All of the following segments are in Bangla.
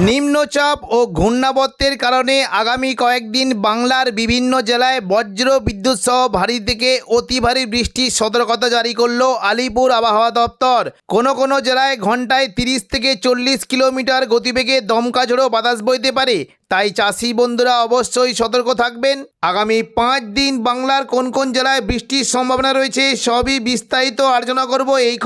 নিম্নচাপ ও ঘূর্ণাবর্তের কারণে আগামী কয়েকদিন বাংলার বিভিন্ন জেলায় বজ্র বিদ্যুৎ সহ ভারী থেকে অতি ভারী বৃষ্টির সতর্কতা জারি করল আলিপুর আবহাওয়া দপ্তর। কোনো জেলায় ঘন্টায় 30 থেকে 40 কিলোমিটার গতিবেগে দমকা ঝোড়ো বাতাস বইতে পারে, তাই চাষি বন্ধুরা অবশ্যই সতর্ক থাকবেন। আগামী 5 দিন বাংলার কোন জেলায় বৃষ্টির সম্ভাবনা রয়েছে সবই বিস্তারিত আলোচনা করব এই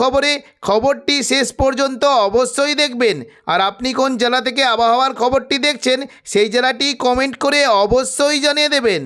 খবরটি শেষ পর্যন্ত অবশ্যই দেখবেন। আর আপনি কোন জেলা থেকে আবহাওয়ার খবরটি দেখছেন সেই জেলাটি কমেন্ট করে অবশ্যই জানিয়ে দেবেন।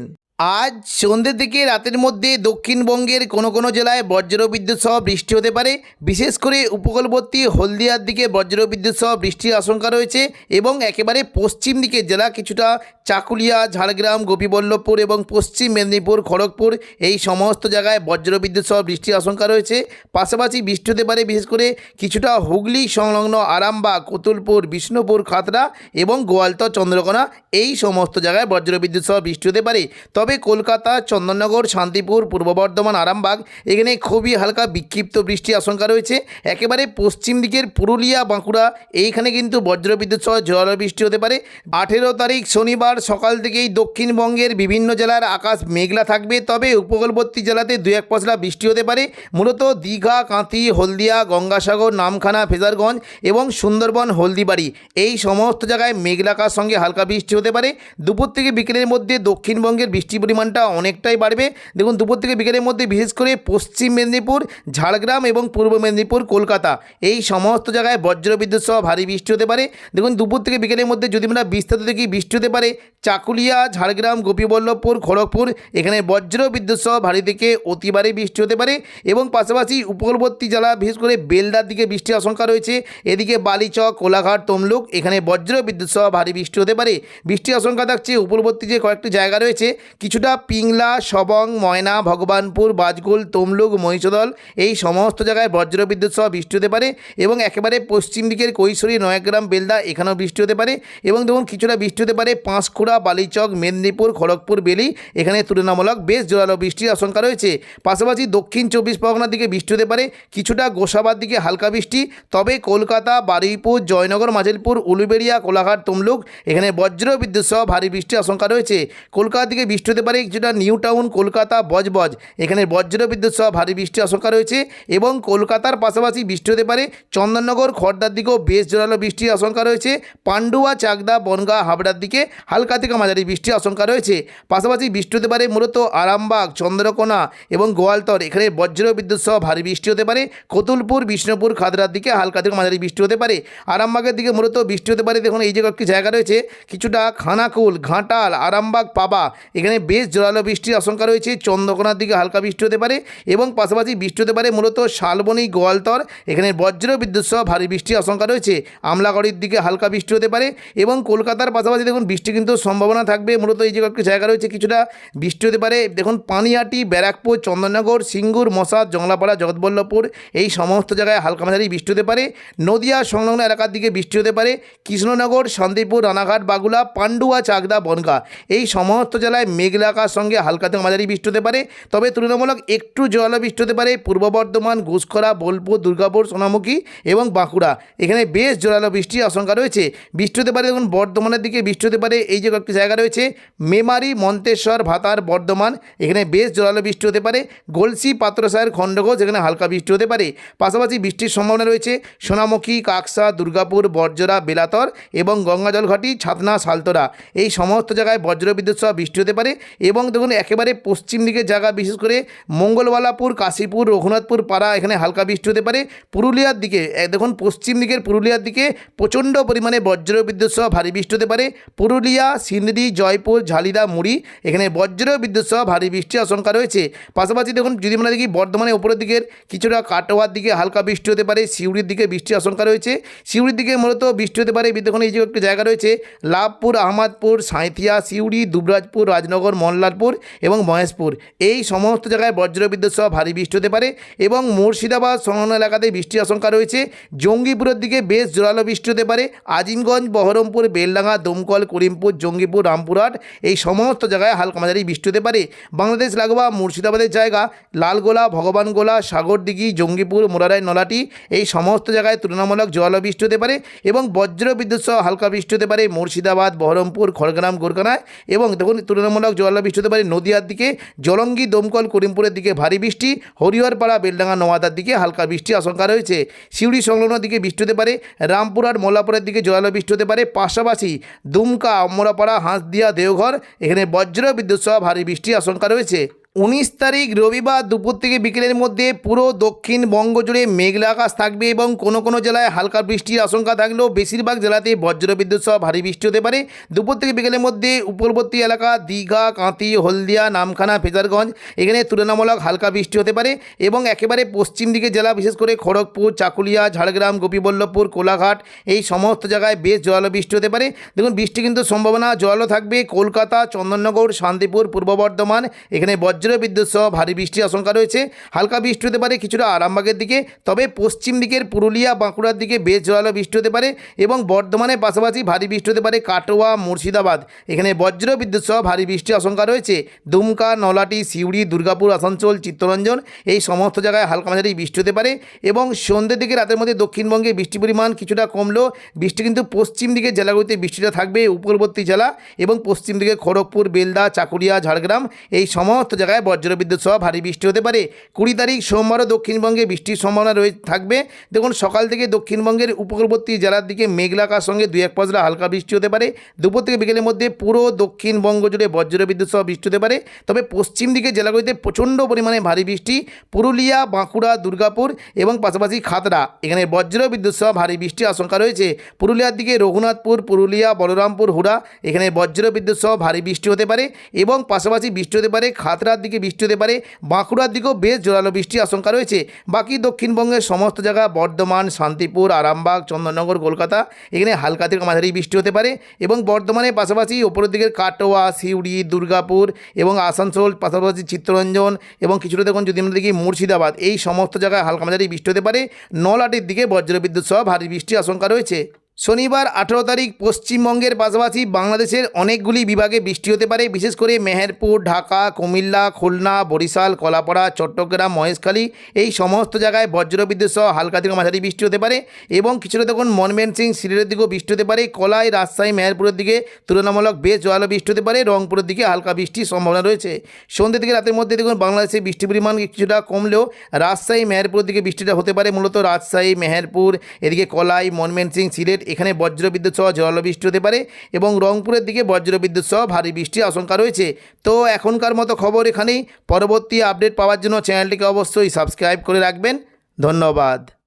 আজ সন্ধ্যে থেকে রাতের মধ্যে দক্ষিণবঙ্গের কোনো জেলায় বজ্রবিদ্যুৎ সহ বৃষ্টি হতে পারে। বিশেষ করে উপকূলবর্তী হলদিয়ার দিকে বজ্রবিদ্যুৎ সহ বৃষ্টির আশঙ্কা রয়েছে এবং একেবারে পশ্চিম দিকে জেলা কিছুটা চাকুলিয়া, ঝাড়গ্রাম, গোপীবল্লভপুর এবং পশ্চিম মেদিনীপুর, খড়গপুর এই সমস্ত জায়গায় বজ্রবিদ্যুৎ সহ বৃষ্টির আশঙ্কা রয়েছে। পাশাপাশি বৃষ্টি হতে পারে বিশেষ করে কিছুটা হুগলি সংলগ্ন আরামবাগ, কতুলপুর, বিষ্ণুপুর, খাতড়া এবং গোয়ালতর, চন্দ্রকোনা এই সমস্ত জায়গায় বজ্রবিদ্যুৎ সহ বৃষ্টি হতে পারে। তবে কলকাতা, চন্দননগর, শান্তিপুর, পূর্ব বর্ধমান, আরামবাগ এখানে খুবই হালকা বিক্ষিপ্ত বৃষ্টির আশঙ্কা রয়েছে। একেবারে পশ্চিম দিকের পুরুলিয়া, বাঁকুড়া এইখানে কিন্তু বজ্রবিদ্যুৎ সহ ঝড়ো বৃষ্টি হতে পারে। 18 তারিখ শনিবার সকাল থেকেই দক্ষিণবঙ্গের বিভিন্ন জেলার আকাশ মেঘলা থাকবে, তবে উপকূলবর্তী জেলাতে 2-1 পশলা বৃষ্টি হতে পারে। মূলত দীঘা, কাঁথি, হলদিয়া, গঙ্গাসাগর, নামখানা, ফেজারগঞ্জ এবং সুন্দরবন, হলদিবাড়ি এই সমস্ত জায়গায় মেঘলা আকাশের সঙ্গে হালকা বৃষ্টি হতে পারে। দুপুর থেকে বিকেলের মধ্যে দক্ষিণবঙ্গের বৃষ্টির পরিমাণটা অনেকটাই বাড়বে। দেখুন, দুপুর থেকে বিকেলের মধ্যে বিশেষ করে পশ্চিম মেদিনীপুর, ঝাড়গ্রাম এবং পূর্ব মেদিনীপুর, কলকাতা এই সমস্ত জায়গায় বজ্রবিদ্যুৎ সহ ভারী বৃষ্টি হতে পারে। দেখুন, দুপুর থেকে বিকেলের মধ্যে যদি আমরা বিস্তারিত দেখি, বৃষ্টি হতে পারে চাকুলিয়া, ঝাড়গ্রাম, গোপীবল্লভপুর, খড়গপুর এখানে বজ্রবিদ্যুৎ সহ ভারী থেকে অতি ভারী বৃষ্টি হতে পারে। এবং পাশাপাশি উপকূলবর্তী জেলা বিশেষ করে বেলদার দিকে বৃষ্টির আশঙ্কা রয়েছে। এদিকে বালিচক, কোলাঘাট, তমলুক এখানে বজ্রবিদ্যুৎ সহ ভারী বৃষ্টি হতে পারে। বৃষ্টির আশঙ্কা থাকছে উপকূলবর্তী যে কয়েকটি জায়গা রয়েছে কিছুটা পিংলা, সবং, ময়না, ভগবানপুর, বাজকুল, তমলুক, মহিষদল এই সমস্ত জায়গায় বজ্রবিদ্যুৎ সহ বৃষ্টি হতে পারে। এবং একেবারে পশ্চিম দিকের কৈশোরী, নয়াগ্রাম, বেলদা এখানেও বৃষ্টি হতে পারে। এবং দেখুন, কিছুটা বৃষ্টি হতে পারে পাঁশকুড়া, বালিচক, মেদিনীপুর, খড়গপুর, বেলি এখানে তুলনামূলক বেশ জোরালো বৃষ্টির আশঙ্কা রয়েছে। পাশাপাশি দক্ষিণ 24 পরগনার দিকে বৃষ্টি হতে পারে, কিছুটা গোসাবার দিকে হালকা বৃষ্টি। তবে কলকাতা, বারুইপুর, জয়নগর, মাঝিলপুর, উলুবেড়িয়া, কোলাঘাট, তমলুক এখানে বজ্রবিদ্যুৎ সহ ভারী বৃষ্টির আশঙ্কা রয়েছে। কলকাতার দিকে বৃষ্টি হতে পারে কিছুটা নিউ টাউন, কলকাতা, বজবজ এখানে বজ্রবিদ্যুৎ সহ ভারী বৃষ্টির আশঙ্কা রয়েছে। এবং কলকাতার পাশাপাশি বৃষ্টি হতে পারে চন্দননগর, খড়দার দিকেও বেশ জোরালো বৃষ্টির আশঙ্কা রয়েছে। পান্ডুয়া, চাকদা, বনগাঁ, হাবড়ার দিকে হালকা থেকে মাঝারি বৃষ্টির আশঙ্কা রয়েছে। পাশাপাশি বৃষ্টি হতে পারে মূলত আরামবাগ, চন্দ্রকোনা এবং গোয়ালতর এখানে বজ্রবিদ্যুৎ সহ ভারী বৃষ্টি হতে পারে। কতুলপুর, বিষ্ণুপুর, খাতড়ার দিকে হালকা থেকে মাঝারি বৃষ্টি হতে পারে। আরামবাগের দিকে মূলত বৃষ্টি হতে পারে। দেখুন, এই যে কয়েকটি জায়গা রয়েছে কিছুটা খানাকুল, ঘাটাল, আরামবাগ, পাবা এখানে বেশ জোরালো বৃষ্টির আশঙ্কা রয়েছে। চন্দ্রকোনার দিকে হালকা বৃষ্টি হতে পারে এবং পাশাপাশি বৃষ্টি হতে পারে মূলত শালবনী, গোয়ালতর এখানে বজ্রবিদ্যুৎ সহ ভারী বৃষ্টির আশঙ্কা রয়েছে। আমলাগড়ির দিকে হালকা বৃষ্টি হতে পারে এবং কলকাতার পাশাপাশি দেখুন বৃষ্টি কিন্তু সম্ভাবনা থাকবে। মূলত এই যে কয়েকটি জায়গা রয়েছে কিছুটা বৃষ্টি হতে পারে। দেখুন, পানিহাটি, ব্যারাকপুর, চন্দননগর, সিঙ্গুর, মশাদ, জংলাপাড়া, জগৎবল্লভপুর এই সমস্ত জায়গায় হালকা মাঝারি বৃষ্টি হতে পারে। নদিয়া সংলগ্ন এলাকার দিকে বৃষ্টি হতে পারে। কৃষ্ণনগর, শান্তিপুর, রানাঘাট, বাগুলা, পান্ডুয়া, চাকদা, বনগাঁ এই সমস্ত জেলায় মেঘলা আকাশের সঙ্গে হালকা থেকে মাঝারি বৃষ্টি হতে পারে। তবে তুলনামূলক একটু জোরালো বৃষ্টি হতে পারে পূর্ব বর্ধমান, ঘুষখরা, বোলপুর, দুর্গাপুর, সোনামুখী এবং বাঁকুড়া এখানে বেশ জোরালো বৃষ্টির আশঙ্কা রয়েছে। বৃষ্টি হতে পারে দেখুন বর্ধমানের দিকে বৃষ্টি হতে পারে এই যে কয়েকটি জায়গা রয়েছে মেমারি, মন্তেশ্বর, ভাতার, বর্ধমান এখানে বেশ জোরালো বৃষ্টি হতে পারে। গলসি, পাত্রসায়ের, খণ্ডঘোষ এখানে হালকা বৃষ্টি হতে পারে। পাশাপাশি বৃষ্টির সম্ভাবনা রয়েছে সোনামুখী, কাকসা, দুর্গাপুর, বরজরা, বেলাতর এবং গঙ্গাজলঘাটি, ছাতনা, সালতোরা এই সমস্ত জায়গায় বজ্রবিদ্যুৎ সহ বৃষ্টি হতে পারে। এবং দেখুন, একেবারে পশ্চিম দিকের জায়গা বিশেষ করে মঙ্গলবালাপুর, কাশীপুর, রঘুনাথপুর, পাড়া এখানে হালকা বৃষ্টি হতে পারে। পুরুলিয়ার দিকে দেখুন, পশ্চিম দিকের পুরুলিয়ার দিকে প্রচণ্ড পরিমাণে বজ্রবিদ্যুৎ সহ ভারী বৃষ্টি হতে পারে। পুরুলিয়া, সিন্দি, জয়পুর, ঝালিদা, মুড়ি এখানে বজ্রবিদ্যুৎ সহ ভারী বৃষ্টির আশঙ্কা রয়েছে। পাশাপাশি দেখুন, যদি আমরা দেখি বর্ধমানের উপরের দিকের কিছুটা কাটোয়ার দিকে হালকা বৃষ্টি হতে পারে। সিউড়ির দিকে বৃষ্টির আশঙ্কা রয়েছে। সিউড়ির দিকে মূলত বৃষ্টি হতে পারে। দেখুন, এই যে একটি জায়গা রয়েছে লাভপুর, আহমদপুর, সাঁইথিয়া, সিউড়ি, দুবরাজপুর, রাজনগর চন্দননগর, মল্লারপুর এবং মহেশপুর এই সমস্ত জায়গায় বজ্রবিদ্যুৎ সহ ভারী বৃষ্টি হতে পারে এবং মুর্শিদাবাদ সংলগ্ন এলাকাতে বৃষ্টির আশঙ্কা রয়েছে। জঙ্গিপুরের দিকে বেশ জোরালো বৃষ্টি হতে পারে। আজিমগঞ্জ, বহরমপুর, বেলডাঙ্গা, দমকল, করিমপুর, জঙ্গিপুর, রামপুরহাট এই সমস্ত জায়গায় হালকা মাঝারি বৃষ্টি হতে পারে। বাংলাদেশ লাগোয়া মুর্শিদাবাদের জায়গা লালগোলা, ভগবানগোলা, সাগরদিঘি, জঙ্গিপুর, মোরারাই, নলাটি এই সমস্ত জায়গায় তুলনামূলক জোরালো বৃষ্টি হতে পারে এবং বজ্রবিদ্যুৎ সহ হালকা বৃষ্টি হতে পারে মুর্শিদাবাদ, বহরমপুর, খড়গ্রাম, গোরকানায় এবং দেখুন তুলনামূলক জোরালো বৃষ্টি হতে পারে নদিয়ার দিকে, জলঙ্গি, দমকল, করিমপুরের দিকে ভারী বৃষ্টি, হরিহরপাড়া, বেলডাঙ্গা, নোয়াদার দিকে হালকা বৃষ্টির আশঙ্কা রয়েছে। সিউড়ি সংলগ্ন দিকে বৃষ্টি হতে পারে। রামপুরহাট, মোল্লাপুরের দিকে জোরালো বৃষ্টি হতে পারে। পাশাপাশি দুমকা, আমরাপাড়া, হাঁসদিয়া, দেওঘর এখানে বজ্রবিদ্যুৎ সহ ভারী বৃষ্টির আশঙ্কা রয়েছে। 19 তারিখ রবিবার দুপুর থেকে বিকেলের মধ্যে পুরো দক্ষিণবঙ্গ জুড়ে মেঘলা আকাশ থাকবে এবং কোনো কোনো জেলায় হালকা বৃষ্টির আশঙ্কা থাকলেও বেশিরভাগ জেলাতে বজ্রবিদ্যুৎ সহ ভারী বৃষ্টি হতে পারে। দুপুর থেকে বিকেলের মধ্যে উপকূলবর্তী এলাকা দীঘা, কাঁথি, হলদিয়া, নামখানা, ফেজারগঞ্জ এখানে তুলনামূলক হালকা বৃষ্টি হতে পারে এবং একেবারে পশ্চিম দিকে জেলা বিশেষ করে খড়গপুর, চাকুলিয়া, ঝাড়গ্রাম, গোপীবল্লভপুর, কোলাঘাট এই সমস্ত জায়গায় বেশ জোরালো বৃষ্টি হতে পারে। দেখুন বৃষ্টি কিন্তু সম্ভাবনা জোরালো থাকবে কলকাতা, চন্দননগর, শান্তিপুর, পূর্ব বর্ধমান এখানে বজ্রবিদ্যুৎ সহ ভারী বৃষ্টির আশঙ্কা রয়েছে। হালকা বৃষ্টি হতে পারে কিছুটা আরামবাগের দিকে, তবে পশ্চিম দিকের পুরুলিয়া, বাঁকুড়ার দিকে বেশ জোরালো বৃষ্টি হতে পারে এবং বর্ধমানের পাশাপাশি ভারী বৃষ্টি হতে পারে কাটোয়া, মুর্শিদাবাদ এখানে বজ্রবিদ্যুৎ সহ ভারী বৃষ্টির আশঙ্কা রয়েছে। দুমকা, নলাটি, সিউড়ি, দুর্গাপুর, আসানসোল, চিত্তরঞ্জন এই সমস্ত জায়গায় হালকা মাঝারি বৃষ্টি হতে পারে এবং সন্ধ্যের দিকে রাতের মধ্যে দক্ষিণবঙ্গে বৃষ্টির পরিমাণ কিছুটা কমলেও বৃষ্টি কিন্তু পশ্চিম দিকের জেলাগুলিতে বৃষ্টিটা থাকবে। উপকূলবর্তী জেলা এবং পশ্চিম দিকে খড়গপুর, বেলদা, চাকুলিয়া, ঝাড়গ্রাম এই সমস্ত জায়গায় বজ্রবিদ্যুৎ সহ ভারী বৃষ্টি হতে পারে। 20 তারিখ সোমবারও দক্ষিণবঙ্গে বৃষ্টির সম্ভাবনা থাকবে। দেখুন সকাল থেকে দক্ষিণবঙ্গের উপকূলবর্তী জেলার দিকে মেঘলা আকাশ সঙ্গে 2-1 পশলা হালকা বৃষ্টি হতে পারে। দুপুর থেকে বিকেলের মধ্যে পুরো দক্ষিণবঙ্গ জুড়ে বজ্রবিদ্যুৎ সহ বৃষ্টি হতে পারে, তবে পশ্চিম দিকে জেলাগুলিতে প্রচণ্ড পরিমাণে ভারী বৃষ্টি পুরুলিয়া, বাঁকুড়া, দুর্গাপুর এবং পাশাপাশি খাতড়া এখানে বজ্রবিদ্যুৎ সহ ভারী বৃষ্টির আশঙ্কা রয়েছে। পুরুলিয়ার দিকে রঘুনাথপুর, পুরুলিয়া, বলরামপুর, হুড়া এখানে বজ্রবিদ্যুৎ সহ ভারী বৃষ্টি হতে পারে এবং পাশাপাশি বৃষ্টি হতে পারে খাতড়ার দিকে বৃষ্টি হতে পারে, বাঁকুড়ার দিকেও বেশ জোরালো বৃষ্টির আশঙ্কা রয়েছে। বাকি দক্ষিণবঙ্গের সমস্ত জায়গা বর্ধমান, শান্তিপুর, আরামবাগ, চন্দননগর, কলকাতা এখানে হালকা থেকে মাঝারি বৃষ্টি হতে পারে এবং বর্ধমানের পাশাপাশি ওপরের দিকের কাটোয়া, সিউড়ি, দুর্গাপুর এবং আসানসোল, পাশাপাশি চিত্তরঞ্জন এবং কিছুটা দেখুন যদি আমরা দেখি মুর্শিদাবাদ এই সমস্ত জায়গায় হালকা মাঝারি বৃষ্টি হতে পারে। নলাটির দিকে বজ্রবিদ্যুৎ সহ ভারী বৃষ্টির আশঙ্কা রয়েছে। শনিবার 18 তারিখ পশ্চিমবঙ্গের পাশাপাশি বাংলাদেশের অনেকগুলি বিভাগে বৃষ্টি হতে পারে, বিশেষ করে মেহেরপুর, ঢাকা, কুমিল্লা, খুলনা, বরিশাল, কলাপাড়া, চট্টগ্রাম, মহেশখালী এই সমস্ত জায়গায় বজ্রবিদ্যুৎ সহ হালকা থেকে মাঝারি বৃষ্টি হতে পারে এবং কিছুটা দেখুন ময়মনসিংহ, সিলেটের দিকেও বৃষ্টি হতে পারে। কলাই, রাজশাহী, মেহেরপুরের দিকে তুলনামূলক বেশ জোরালো বৃষ্টি হতে পারে। রংপুরের দিকে হালকা বৃষ্টির সম্ভাবনা রয়েছে। সন্ধ্যে থেকে রাতের মধ্যে দেখুন বাংলাদেশে বৃষ্টির পরিমাণ কিছুটা কমলেও রাজশাহী, মেহেরপুরের দিকে বৃষ্টিটা হতে পারে। মূলত রাজশাহী, মেহেরপুর এদিকে কলাই, ময়মনসিংহ, সিলেট এখানে বজ্রবিদ্যুৎ সহ জোরালো বৃষ্টি হতে পারে এবং রংপুরের দিকে বজ্রবিদ্যুৎ সহ ভারী বৃষ্টির আশঙ্কা রয়েছে। তো এখনকার মতো খবর এখানেই। পরবর্তী আপডেট পাওয়ার জন্য চ্যানেলটিকে অবশ্যই সাবস্ক্রাইব করে রাখবেন। ধন্যবাদ।